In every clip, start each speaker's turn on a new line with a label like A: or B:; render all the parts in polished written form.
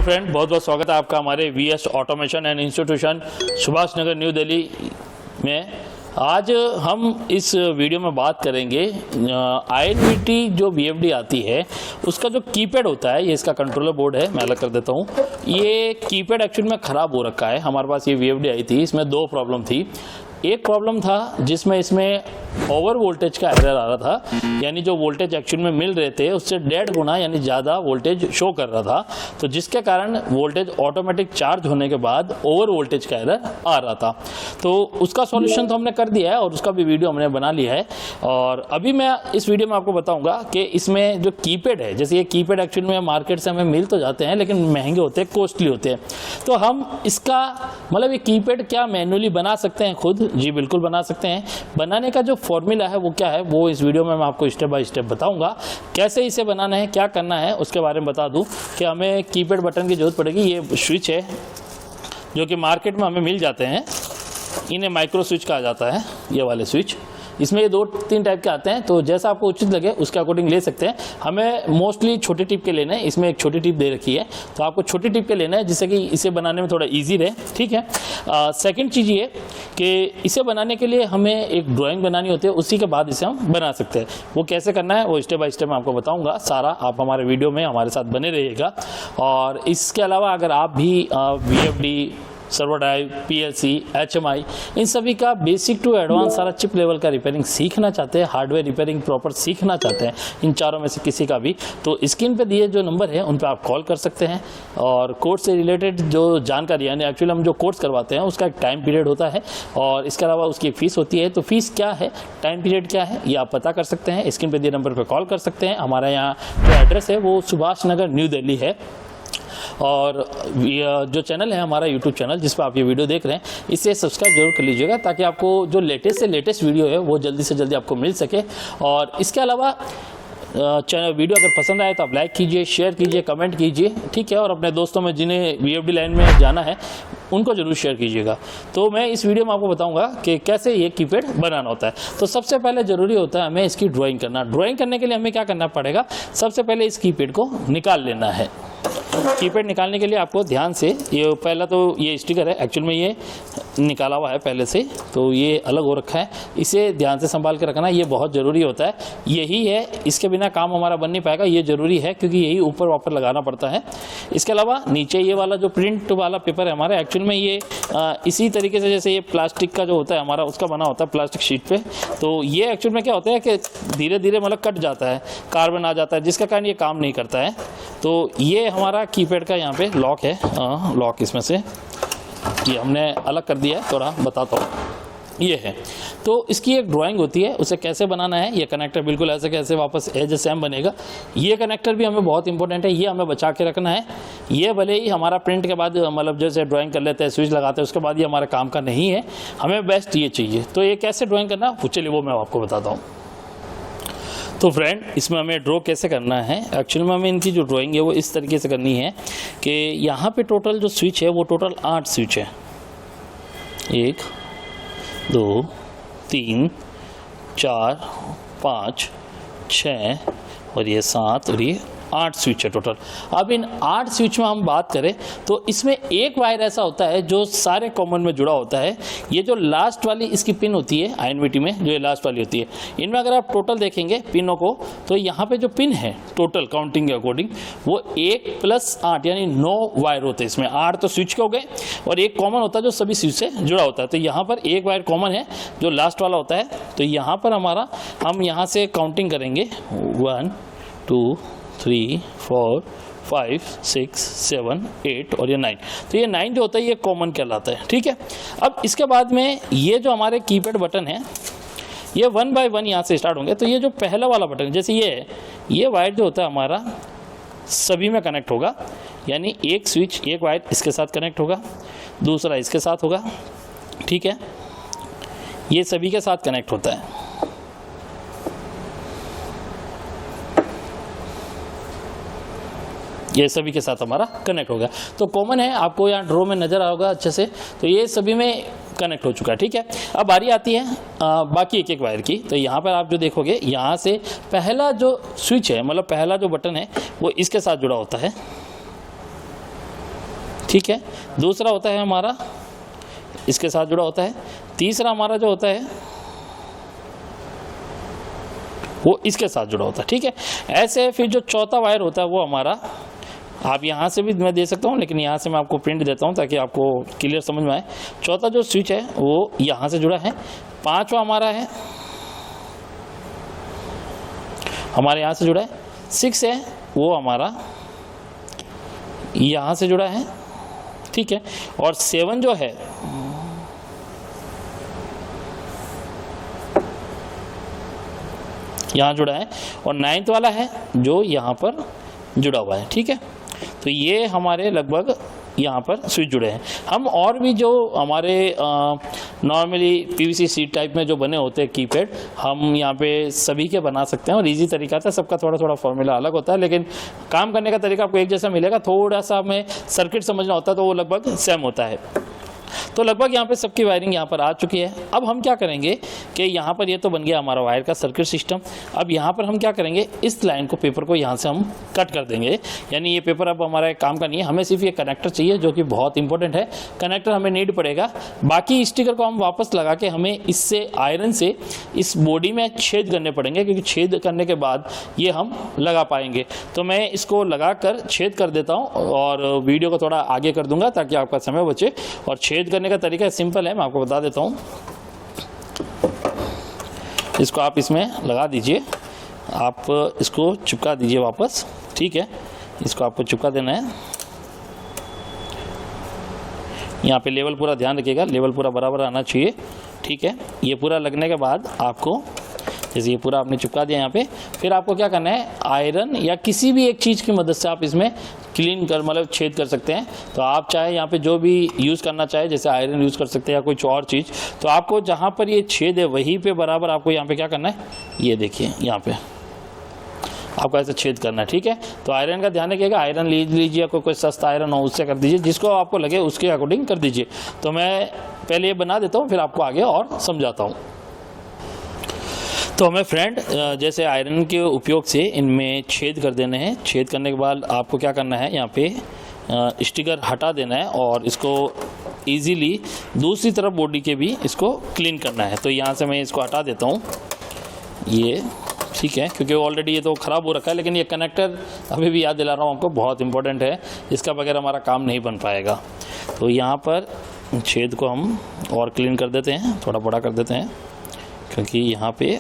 A: Friend, बहुत बहुत स्वागत है आपका हमारे VS automation and institution Subhash Nagar New Delhi में। आज हम इस वीडियो में बात करेंगे INVT जो VFD आती है उसका जो कीपैड होता है, ये इसका कंट्रोलर बोर्ड है। मैं अलग कर देता हूँ। ये कीपैड एक्चुअली में ख़राब हो रखा है। हमारे पास ये VFD आई थी, इसमें दो प्रॉब्लम थी। एक प्रॉब्लम था जिसमें इसमें ओवर वोल्टेज का एरर आ रहा था, यानी जो वोल्टेज एक्चुअल में मिल रहे थे उससे 1.5 गुना यानी ज़्यादा वोल्टेज शो कर रहा था, तो जिसके कारण वोल्टेज ऑटोमेटिक चार्ज होने के बाद ओवर वोल्टेज का एरर आ रहा था। तो उसका सॉल्यूशन तो हमने कर दिया है और उसका भी वीडियो हमने बना लिया है। और अभी मैं इस वीडियो में आपको बताऊँगा कि इसमें जो कीपैड है, जैसे ये कीपैड एक्चुअल में मार्केट से हमें मिल तो जाते हैं लेकिन महंगे होते हैं, कॉस्टली होते हैं। तो हम इसका मतलब ये कीपैड क्या मैन्युअली बना सकते हैं खुद? जी बिल्कुल बना सकते हैं। बनाने का जो फॉर्मूला है वो क्या है, वो इस वीडियो में मैं आपको स्टेप बाय स्टेप बताऊंगा। कैसे इसे बनाना है, क्या करना है, उसके बारे में बता दूं कि हमें कीपैड बटन की जरूरत पड़ेगी। ये स्विच है जो कि मार्केट में हमें मिल जाते हैं, इन्हें माइक्रो स्विच कहा जाता है। ये वाले स्विच, इसमें ये 2-3 टाइप के आते हैं, तो जैसा आपको उचित लगे उसके अकॉर्डिंग ले सकते हैं। हमें मोस्टली छोटी टिप के लेने हैं। इसमें एक छोटी टिप दे रखी है, तो आपको छोटी टिप के लेना है जिससे कि इसे बनाने में थोड़ा इजी रहे। ठीक है। सेकंड चीज़ ये कि इसे बनाने के लिए हमें एक ड्राइंग बनानी होती है, उसी के बाद इसे हम बना सकते हैं। वो कैसे करना है वो स्टेप बाय स्टेप मैं आपको बताऊँगा सारा। आप हमारे वीडियो में हमारे साथ बने रहिएगा। और इसके अलावा अगर आप भी VFD, server drive, PLC, HMI, इन सभी का बेसिक टू एडवांस सारा चिप लेवल का रिपेयरिंग सीखना चाहते हैं, हार्डवेयर रिपेयरिंग प्रॉपर सीखना चाहते हैं, इन चारों में से किसी का भी, तो स्क्रीन पे दिए जो नंबर है उन पे आप कॉल कर सकते हैं। और कोर्स से रिलेटेड जो जानकारी, यानी एक्चुअली हम जो कोर्स करवाते हैं उसका एक टाइम पीरियड होता है और इसके अलावा उसकी एक फ़ीस होती है। तो फीस क्या है, टाइम पीरियड क्या है, ये आप पता कर सकते हैं। स्क्रीन पर दिए नंबर पर कॉल कर सकते हैं। हमारा यहाँ जो एड्रेस है वो सुभाष नगर न्यू दिल्ली है। और जो चैनल है हमारा यूट्यूब चैनल जिस पर आप ये वीडियो देख रहे हैं, इसे सब्सक्राइब जरूर कर लीजिएगा ताकि आपको जो लेटेस्ट से लेटेस्ट वीडियो है वो जल्दी से जल्दी आपको मिल सके। और इसके अलावा चैनल वीडियो अगर पसंद आए तो आप लाइक कीजिए, शेयर कीजिए, कमेंट कीजिए। ठीक है। और अपने दोस्तों में जिन्हें VFD लाइन में जाना है उनको जरूर शेयर कीजिएगा। तो मैं इस वीडियो में आपको बताऊंगा कि कैसे ये कीपैड बनाना होता है। तो सबसे पहले ज़रूरी होता है हमें इसकी ड्राइंग करना। ड्राइंग करने के लिए हमें क्या करना पड़ेगा, सबसे पहले इस कीपैड को निकाल लेना है। कीपैड निकालने के लिए आपको ध्यान से, ये पहला तो ये स्टिकर है, एक्चुअल में ये निकाला हुआ है पहले से, तो ये अलग हो रखा है। इसे ध्यान से संभाल के रखना, ये बहुत ज़रूरी होता है। यही है, इसके बिना काम हमारा बन नहीं पाएगा। ये ज़रूरी है क्योंकि यही ऊपर वापर लगाना पड़ता है। इसके अलावा नीचे ये वाला जो प्रिंट वाला पेपर है हमारा, एक्चुअल में ये इसी तरीके से जैसे ये प्लास्टिक का जो होता है हमारा, उसका बना होता है प्लास्टिक शीट पे। तो ये एक्चुअल में क्या होता है कि धीरे धीरे मतलब कट जाता है, कार्बन आ जाता है, जिसका कारण ये काम नहीं करता है। तो ये हमारा कीपैड का यहाँ पे लॉक है, लॉक इसमें से ये हमने अलग कर दिया है, थोड़ा बताता हूँ। ये है, तो इसकी एक ड्राइंग होती है, उसे कैसे बनाना है। ये कनेक्टर बिल्कुल ऐसे कैसे वापस एज सेम बनेगा। ये कनेक्टर भी हमें बहुत इंपॉर्टेंट है, ये हमें बचा के रखना है। ये भले ही हमारा प्रिंट के बाद मतलब जैसे ड्राइंग कर लेते हैं, स्विच लगाते हैं, उसके बाद ये हमारा काम का नहीं है, हमें बेस्ट ये चाहिए। तो ये कैसे ड्राइंग करना, चलिए वो मैं आपको बताता हूँ। तो फ्रेंड, इसमें हमें ड्रॉ कैसे करना है, एक्चुअली में हमें इनकी जो ड्राइंग है वो इस तरीके से करनी है कि यहाँ पे टोटल जो स्विच है वो टोटल 8 स्विच है। 1 2 3 4 5 6 और ये 7 और ये 8 स्विच है टोटल। अब इन 8 स्विच में हम बात करें तो इसमें एक वायर ऐसा होता है जो सारे कॉमन में जुड़ा होता है। ये जो लास्ट वाली इसकी पिन होती है INVT में, जो ये लास्ट वाली होती है, इनमें अगर आप टोटल देखेंगे पिनों को, तो यहाँ पे जो पिन है टोटल काउंटिंग के अकॉर्डिंग वो 1 + 8 यानी 9 वायर होते हैं। इसमें 8 तो स्विच के हो गए और एक कॉमन होता है जो सभी स्विच से जुड़ा होता है। तो यहाँ पर एक वायर कॉमन है जो लास्ट वाला होता है। तो यहाँ पर हम यहाँ से काउंटिंग करेंगे 1 2 3 4 5 6 7 8 और ये 9। तो ये 9 जो होता है ये कॉमन कहलाता है। ठीक है। अब इसके बाद में ये जो हमारे कीपैड बटन है ये 1 बाय 1 यहाँ से स्टार्ट होंगे। तो ये जो पहला वाला बटन जैसे ये है, ये वायर जो होता है हमारा सभी में कनेक्ट होगा, यानी एक स्विच एक वायर इसके साथ कनेक्ट होगा, दूसरा इसके साथ होगा। ठीक है। ये सभी के साथ कनेक्ट होता है। ये सभी के साथ हमारा कनेक्ट हो गया। तो कॉमन है, आपको यहाँ ड्रॉ में नज़र आएगा अच्छे से। तो ये सभी में कनेक्ट हो चुका है। ठीक है। अब बारी आती है बाकी एक एक वायर की। तो यहाँ पर आप जो देखोगे, यहाँ से पहला जो स्विच है, मतलब पहला जो बटन है वो इसके साथ जुड़ा होता है। ठीक है। दूसरा होता है हमारा इसके साथ जुड़ा होता है। तीसरा हमारा जो होता है वो इसके साथ जुड़ा होता है, ठीक है। ऐसे फिर जो चौथा वायर होता है वो हमारा, आप यहाँ से भी मैं दे सकता हूँ, लेकिन यहाँ से मैं आपको प्रिंट देता हूँ ताकि आपको क्लियर समझ में आए। चौथा जो स्विच है वो यहाँ से जुड़ा है। पांचवा हमारा है हमारे यहाँ से जुड़ा है। 6 है वो हमारा यहाँ से जुड़ा है, ठीक है। और 7 जो है यहाँ जुड़ा है, और 9th वाला है जो यहाँ पर जुड़ा हुआ है, ठीक है। तो ये हमारे लगभग यहाँ पर स्विच जुड़े हैं। हम और भी जो हमारे नॉर्मली पीवीसी शीट टाइप में जो बने होते हैं कीपैड, हम यहाँ पे सभी के बना सकते हैं और इजी तरीका था। सबका थोड़ा थोड़ा फॉर्मूला अलग होता है, लेकिन काम करने का तरीका आपको एक जैसा मिलेगा। थोड़ा सा हमें सर्किट समझना होता है तो वो लगभग सेम होता है। तो लगभग यहाँ पे सबकी वायरिंग यहाँ पर आ चुकी है। अब हम क्या करेंगे कि यहाँ पर ये तो बन गया हमारा वायर का सर्किट सिस्टम। अब यहाँ पर हम क्या करेंगे, इस लाइन को, पेपर को यहाँ से हम कट कर देंगे। यानी ये पेपर अब हमारा काम का नहीं है, हमें सिर्फ ये कनेक्टर चाहिए जो कि बहुत इंपॉर्टेंट है। कनेक्टर हमें नीड पड़ेगा। बाकी स्टिकर को हम वापस लगा के हमें इससे आयरन से इस बॉडी में छेद करने पड़ेंगे, क्योंकि छेद करने के बाद ये हम लगा पाएंगे। तो मैं इसको लगा कर छेद कर देता हूँ और वीडियो को थोड़ा आगे कर दूंगा ताकि आपका समय बचे। और छेद करने का तरीका सिंपल है, मैं आपको बता देता हूँ। इसको आप इसमें लगा दीजिए, आप इसको चिपका दीजिए वापस, ठीक है। इसको आपको चिपका देना है। यहाँ पे लेवल पूरा ध्यान रखिएगा, लेवल पूरा बराबर आना चाहिए, ठीक है। ये पूरा लगने के बाद आपको, जैसे ये पूरा आपने चिपका दिया यहाँ पे, फिर आपको क्या करना है, आयरन या किसी भी एक चीज़ की मदद से आप इसमें क्लीन कर, मतलब छेद कर सकते हैं। तो आप चाहे यहाँ पे जो भी यूज़ करना चाहे, जैसे आयरन यूज़ कर सकते हैं या कुछ और चीज़, तो आपको जहाँ पर ये छेद है वहीं पे बराबर आपको यहाँ पे क्या करना है, ये देखिए यहाँ पे आपको ऐसे छेद करना है, ठीक है। तो आयरन का ध्यान रखिएगा, आयरन लीजिए, कोई सस्ता आयरन हो उससे कर दीजिए, जिसको आपको लगे उसके अकॉर्डिंग कर दीजिए। तो मैं पहले ये बना देता हूँ, फिर आपको आगे और समझाता हूँ। तो हमें फ्रेंड जैसे आयरन के उपयोग से इनमें छेद कर देने हैं। छेद करने के बाद आपको क्या करना है, यहाँ पे स्टिकर हटा देना है और इसको इजीली दूसरी तरफ बॉडी के भी इसको क्लीन करना है। तो यहाँ से मैं इसको हटा देता हूँ, ये ठीक है, क्योंकि ऑलरेडी ये तो ख़राब हो रखा है। लेकिन ये कनेक्टर अभी भी याद दिला रहा हूँ आपको, बहुत इंपॉर्टेंट है, इसका बगैर हमारा काम नहीं बन पाएगा। तो यहाँ पर छेद को हम और क्लीन कर देते हैं, थोड़ा बड़ा कर देते हैं, क्योंकि यहाँ पे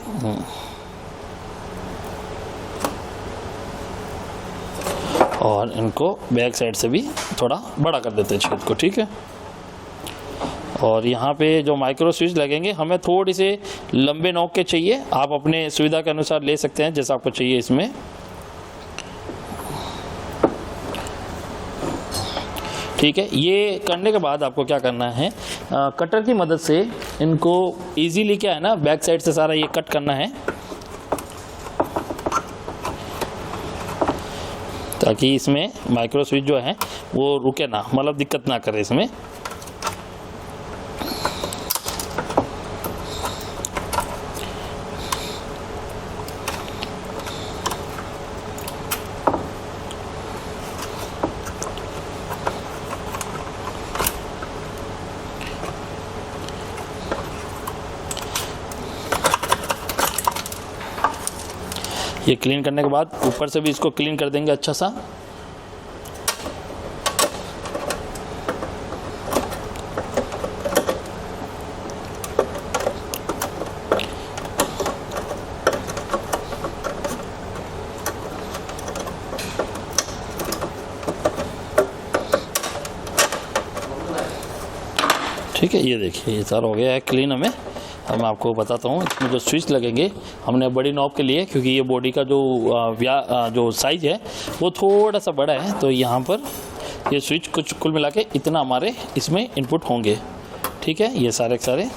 A: और इनको बैक साइड से भी थोड़ा बड़ा कर देते हैं छेद को, ठीक है। और यहाँ पे जो माइक्रो स्विच लगेंगे हमें थोड़ी से लंबे नोक के चाहिए, आप अपने सुविधा के अनुसार ले सकते हैं जैसा आपको चाहिए इसमें। ठीक है, ये करने के बाद आपको क्या करना है, कटर की मदद से इनको इजीली क्या है ना, बैक साइड से सारा ये कट करना है, ताकि इसमें माइक्रो स्विच जो है वो रुके ना, मतलब दिक्कत ना करे इसमें। ये क्लीन करने के बाद ऊपर से भी इसको क्लीन कर देंगे अच्छा सा। ठीक है, ये देखिए ये सारा हो गया है क्लीन हमें। अब मैं आपको बताता हूँ, इसमें जो स्विच लगेंगे हमने बड़ी नॉब के लिए, क्योंकि ये बॉडी का जो साइज़ है वो थोड़ा सा बड़ा है, तो यहाँ पर ये स्विच कुछ कुल मिला के इतना हमारे इसमें इनपुट होंगे। ठीक है, ये सारे के सारे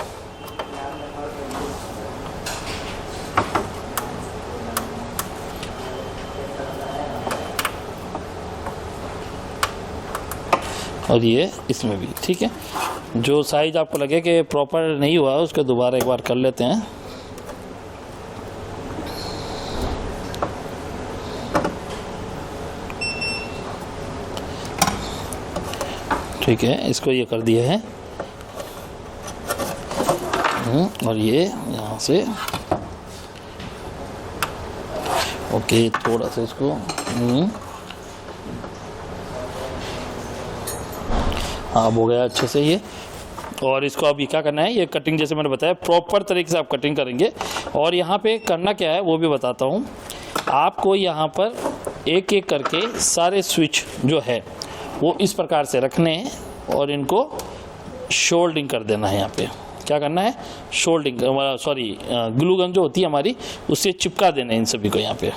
A: और ये इसमें भी। ठीक है, जो साइज आपको लगे कि प्रॉपर नहीं हुआ उसको दोबारा एक बार कर लेते हैं। ठीक है, इसको ये कर दिया है। और ये यहाँ से ओके, थोड़ा सा इसको हाँ हो गया अच्छे से ये। और इसको अब ये क्या करना है, ये कटिंग जैसे मैंने बताया प्रॉपर तरीके से आप कटिंग करेंगे। और यहाँ पे करना क्या है वो भी बताता हूँ आपको। यहाँ पर एक एक करके सारे स्विच जो है वो इस प्रकार से रखने हैं और इनको शोल्डिंग कर देना है। यहाँ पे क्या करना है, शोल्डिंग सॉरी ग्लू गन जो होती है हमारी उससे चिपका देना है इन सभी को। यहाँ पे ये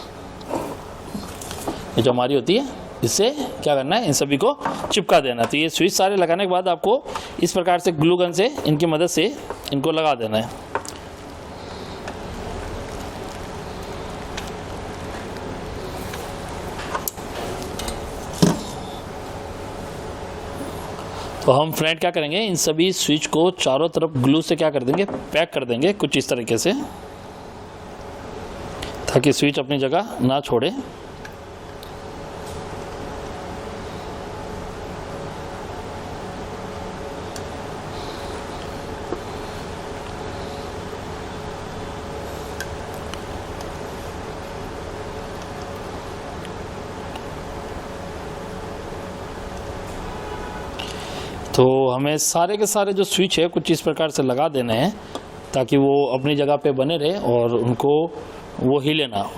A: जो हमारी होती है इससे क्या करना है, इन सभी को चिपका देना है। तो ये स्विच सारे लगाने के बाद आपको इस प्रकार से ग्लू गन से इनकी मदद से इनको लगा देना है। तो हम फ्रेंड क्या करेंगे, इन सभी स्विच को चारों तरफ ग्लू से क्या कर देंगे, पैक कर देंगे कुछ इस तरीके से, ताकि स्विच अपनी जगह ना छोड़े। तो हमें सारे के सारे जो स्विच है कुछ इस प्रकार से लगा देने हैं ताकि वो अपनी जगह पे बने रहे और उनको वो हिले ना।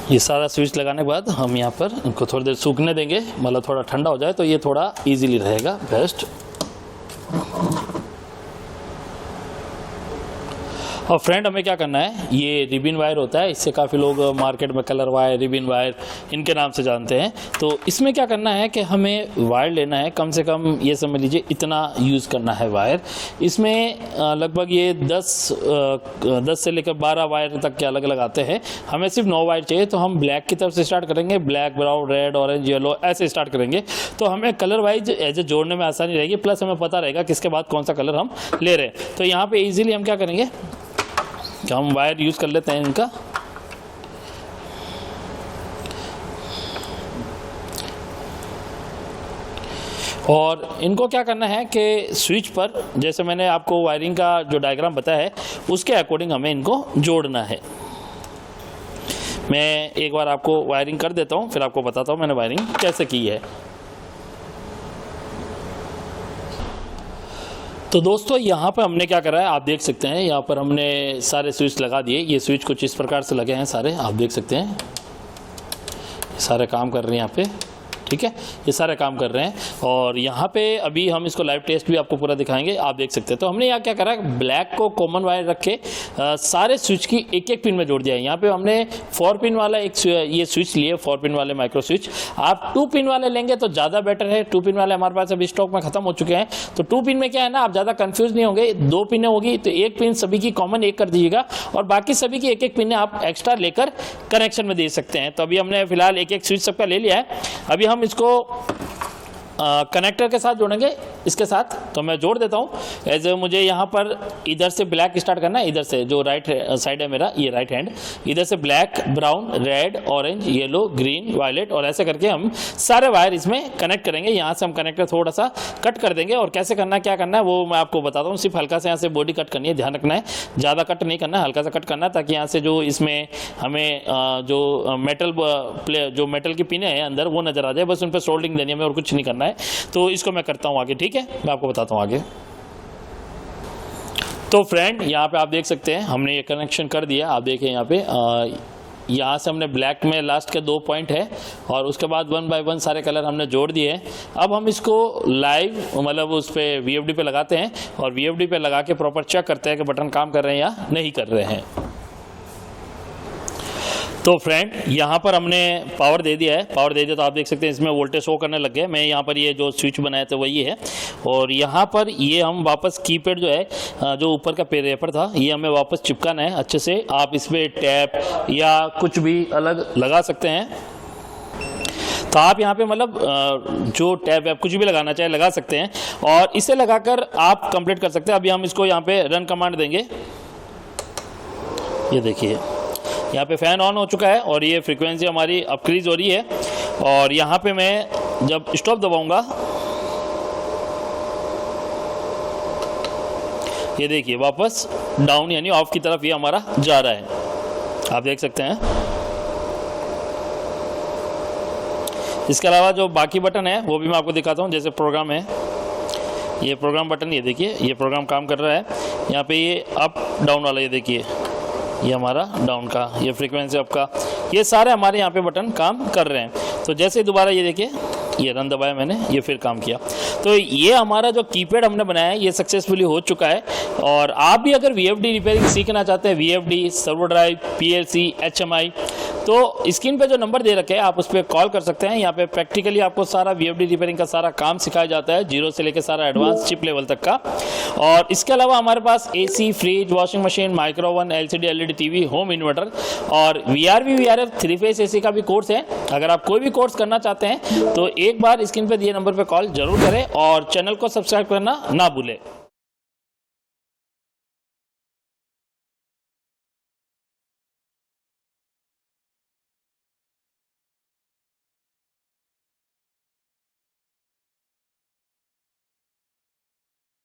A: ये सारा स्विच लगाने के बाद हम यहाँ पर इनको थोड़ी देर सूखने देंगे, मतलब थोड़ा ठंडा हो जाए तो ये थोड़ा इजीली रहेगा बेस्ट। और फ्रेंड हमें क्या करना है, ये रिबिन वायर होता है, इससे काफ़ी लोग मार्केट में कलर वायर, रिबिन वायर इनके नाम से जानते हैं। तो इसमें क्या करना है कि हमें वायर लेना है, कम से कम ये समझ लीजिए इतना यूज़ करना है वायर। इसमें लगभग ये 10 से लेकर 12 वायर तक के अलग अलग आते हैं। हमें सिर्फ 9 वायर चाहिए, तो हम ब्लैक की तरफ से स्टार्ट करेंगे, black, brown, red, orange, yellow ऐसे स्टार्ट करेंगे। तो हमें कलर वाइज ऐसे जोड़ने में आसानी रहेगी, प्लस हमें पता रहेगा किसके बाद कौन सा कलर हम ले रहे हैं। तो यहाँ पर ईजिली हम क्या करेंगे कि हम वायर यूज़ कर लेते हैं इनका। और इनको क्या करना है कि स्विच पर जैसे मैंने आपको वायरिंग का जो डायग्राम बताया है उसके अकॉर्डिंग हमें इनको जोड़ना है। मैं एक बार आपको वायरिंग कर देता हूँ, फिर आपको बताता हूँ मैंने वायरिंग कैसे की है। तो दोस्तों यहाँ पर हमने क्या करा है आप देख सकते हैं, यहाँ पर हमने सारे स्विच लगा दिए। ये स्विच कुछ इस प्रकार से लगे हैं सारे, आप देख सकते हैं सारे काम कर रहे हैं यहाँ पे, ठीक है, ये सारे काम कर रहे हैं। और यहाँ पे अभी हम इसको लाइव टेस्ट भी आपको पूरा दिखाएंगे, आप देख सकते हैं। तो हमने यहाँ क्या करा, ब्लैक को कॉमन वायर रख के सारे स्विच की एक एक पिन में जोड़ दिया है। यहाँ पे हमने 4 पिन वाला एक ये स्विच लिए, 4 पिन वाले माइक्रो स्विच। आप 2 पिन वाले लेंगे तो ज़्यादा बेटर है। 2 पिन वाले हमारे पास अभी स्टॉक में खत्म हो चुके हैं। तो 2 पिन में क्या है ना, आप ज़्यादा कन्फ्यूज नहीं होंगे। 2 पिनें होगी तो एक पिन सभी की कॉमन एक कर दीजिएगा और बाकी सभी की एक एक पिन आप एक्स्ट्रा लेकर कनेक्शन में दे सकते हैं। तो अभी हमने फिलहाल एक एक स्विच सबका ले लिया है। अभी हम इसको कनेक्टर के साथ जोड़ेंगे इसके साथ। तो मैं जोड़ देता हूँ। एज मुझे यहाँ पर इधर से ब्लैक स्टार्ट करना है, इधर से जो राइट साइड है मेरा, ये राइट हैंड, इधर से black, brown, red, orange, yellow, green, violet और ऐसे करके हम सारे वायर इसमें कनेक्ट करेंगे। यहाँ से हम कनेक्टर थोड़ा सा कट कर देंगे और कैसे करना है क्या करना है वो मैं आपको बताता हूँ। सिर्फ हल्का से यहाँ से बॉडी कट करनी है, ध्यान रखना है, ज़्यादा कट नहीं करना है, हल्का सा कट करना है, ताकि यहाँ से जो इसमें हमें जो मेटल की पिने हैं अंदर वो नजर आ जाए। बस उन पर सोल्डिंग देनी है और कुछ नहीं करना है। तो इसको मैं करता हूं आगे, ठीक है, मैं आपको बताता हूं आगे। तो फ्रेंड यहाँ पे आप देख सकते हैं हमने ये कनेक्शन कर दिया। आप देखें यहाँ पे यहाँ से हमने ब्लैक में लास्ट के 2 पॉइंट है और उसके बाद 1 बाय 1 सारे कलर हमने जोड़ दिए हैं। अब हम इसको लाइव मतलब उस पर VFD पे लगाते हैं और VFD पे लगा के प्रॉपर चेक करते हैं कि बटन काम कर रहे हैं या नहीं कर रहे हैं। तो फ्रेंड यहाँ पर हमने पावर दे दिया है। पावर दे दिया तो आप देख सकते हैं इसमें वोल्टेज शो करने लग गए। मैं यहाँ पर ये जो स्विच बनाया था वही है, और यहाँ पर ये हम वापस कीपैड जो है जो ऊपर का रेपर था ये हमें वापस चिपकाना है अच्छे से। आप इसमें टैप या कुछ भी अलग लगा सकते हैं, तो आप यहाँ पे मतलब जो टैप वैप कुछ भी लगाना चाहे लगा सकते हैं, और इसे लगाकर आप कंप्लीट कर सकते हैं। अभी हम इसको यहाँ पे रन कमांड देंगे। ये देखिए यहाँ पे फ़ैन ऑन हो चुका है और ये फ्रीक्वेंसी हमारी अपक्रीज हो रही है, और यहाँ पे मैं जब स्टॉप दबाऊंगा ये देखिए वापस डाउन यानी ऑफ की तरफ ये हमारा जा रहा है, आप देख सकते हैं। इसके अलावा जो बाकी बटन है वो भी मैं आपको दिखाता हूँ। जैसे प्रोग्राम है, ये प्रोग्राम बटन, ये देखिए ये प्रोग्राम काम कर रहा है। यहाँ पे ये अप डाउन वाला, ये देखिए ये हमारा डाउन का, ये फ्रीक्वेंसी अप का, ये सारे हमारे यहाँ पे बटन काम कर रहे हैं। तो जैसे दोबारा ये देखिए ये रन दबाया मैंने, ये फिर काम किया। तो ये हमारा जो कीपैड हमने बनाया है ये सक्सेसफुली हो चुका है। और आप भी अगर VFD रिपेयरिंग सीखना चाहते हैं, VFD, servo drive, PLC, HMI, तो स्क्रीन पे जो नंबर दे रखे हैं आप उस पर कॉल कर सकते हैं। यहाँ पे प्रैक्टिकली आपको सारा VFD रिपेयरिंग का सारा काम सिखाया जाता है, जीरो से लेकर सारा एडवांस चिप लेवल तक का। और इसके अलावा हमारे पास AC, fridge, washing machine, micro oven, LCD, LED TV, home inverter और VRF 3 फेज AC का भी कोर्स है। अगर आप कोई भी कोर्स करना चाहते हैं तो एक बार स्क्रीन पे दिए नंबर पे कॉल जरूर करें और चैनल को सब्सक्राइब करना ना भूलें।